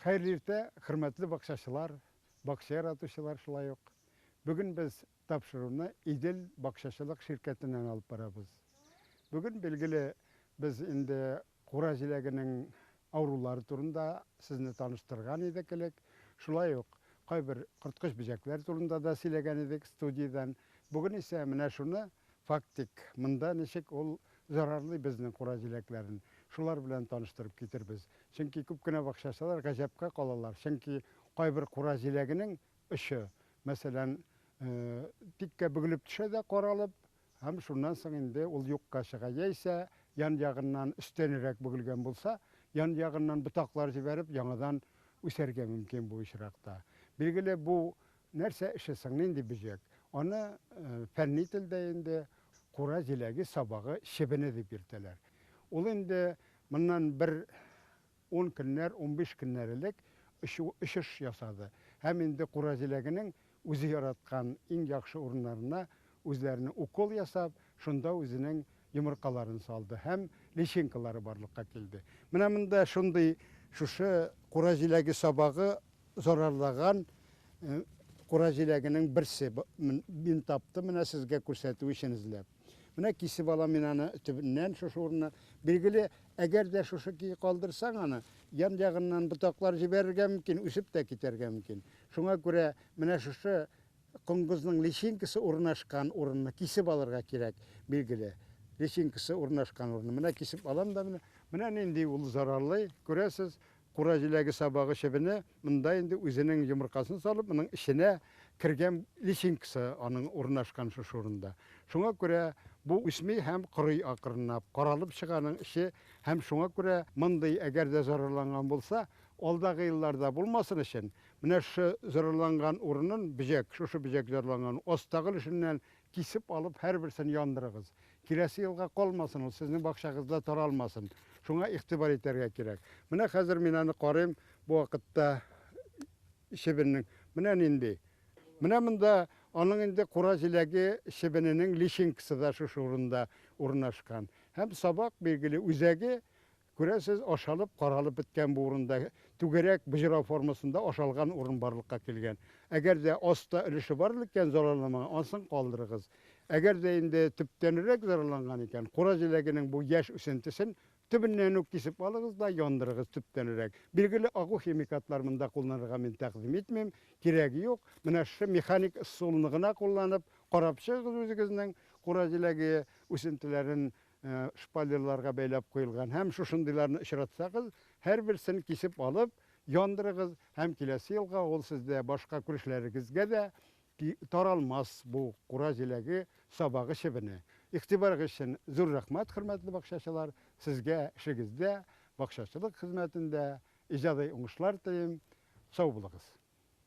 Hayırlı irte, hürmetli bakşaşılar, bakşa yaratışılar şulay yok. Bugün biz tapşırığını İdil Bakşaşılık şirketinden alıp barabız. Bugün belgili biz indi Kurajileginin avruları turunda sizni tanıştırgan edik elek. Şulay yok. Kay bir kırtkış bicekler turunda da silegen edik studiyadan. Bugün ise mine şunu faktik. Mında neşik ol zararlı bizning Kurajileklerin. Şular bilen tanıştırıp getirbiz. Çünkü köpküne bakşasalar gajapka kalalar. Çünkü kay bir Kurajileginin işi. Mesela dikke bugülüp düşede koralıp hem şundan soň indi ol yokka çıga yeyse yan yagından üstenirak bugülgen bolsa yan yagından butaklar jiberip yanadan üserge mümkün bu işrakta. Bilgili bu nerse işi indi bijek. Onu fenni tilde indi Kurajilegi sabağı şebene de birteler. Ol indi bundan bir 10 günler 15 günlerlik işiş yasadı. Hem indi Kurajileginin özü yaratkan en yaxşı orunlarına özlerini ukol yasap, şunda özünün yumurkalarını saldı. Hem leşinkaları barlıkka keldi. Mına mında şunday şuşu Kurajilegi sabağı zorarlagan Kurajileginin birsi bin taptı. Mına sizge kürsetiv işinizlep. Mına kisi bala minanı tübünden şuşu oruna bilgili eğer de şuşu ki kaldırsan anı yan yağından butaklar jiberge mümkün, üsüp de kiterge mümkün. Şuna göre mına şuşu Konguzның leşinkisi ornaşkan orununa kisip alırga kirek bilgili. Leşinkisi ornaşkan orununa. Mına kisip alam da mına indi ulu zararlı. Göresiz Kurajilegi sabağı şebine mında indi özünün yumurkasını salıp mının işine kirgen leşinkisi onun ornaşkan şu orunda. Şuna göre bu ismi hem kırıy akırınap, karalıp çıkanın işi hem şuna göre mınday eğer de zararlanan bolsa oldaki yıllarda bulmasın için. Mine şu zararlanan urunun bijek, şu bijek zararlanan ostağıl işinden kisip alıp her birisini yandırığız. Kilesi yılga kolmasın, sizin bakşağızda taralmasın. Şuna ihtibar eterge gerek. Mine hazır minanı qarayım bu vakitte şebinin. Mine indi. Mine mında onun indi Kurajilegi şebininin leşinkisi da şu urunda urnaşkan. Hem sabak bilgili üzegi göresiz aşalıp karalıp bitken bu urunda tügerek bıcıra formasında aşalgan urun barlıkka kelgen. Eğer de osta ilişi barlıkken zararlama ansın kaldırığız. Eğer de indi tüptenirek zararlangan iken Kurajileginin bu yaş üsentisin tübünden kisip alığız da yandırığız tüptenirek. Bilgili ağı hemikatlar mında kullanırga men takdim etmem. Kiregi yok. Mına şu mekanik ısılınığına kullanıp qarapçığız özügüzden Kurajilegi üsentilerin şpallerlarga beylep koyulgan hem şu şundilarını işratsaqız her birisini kisip alıp yandırığız hem kilesi yılga ol sizde başka kuruşlarınızga da taralmaz bu Kurajilegi sabağı şebine. İhtibar için zor rahmat hürmetli bakşaşılar sizge işinizde bakşaşılık hizmetinde icadi oңuшлар dileyim. Sağ bulunuz.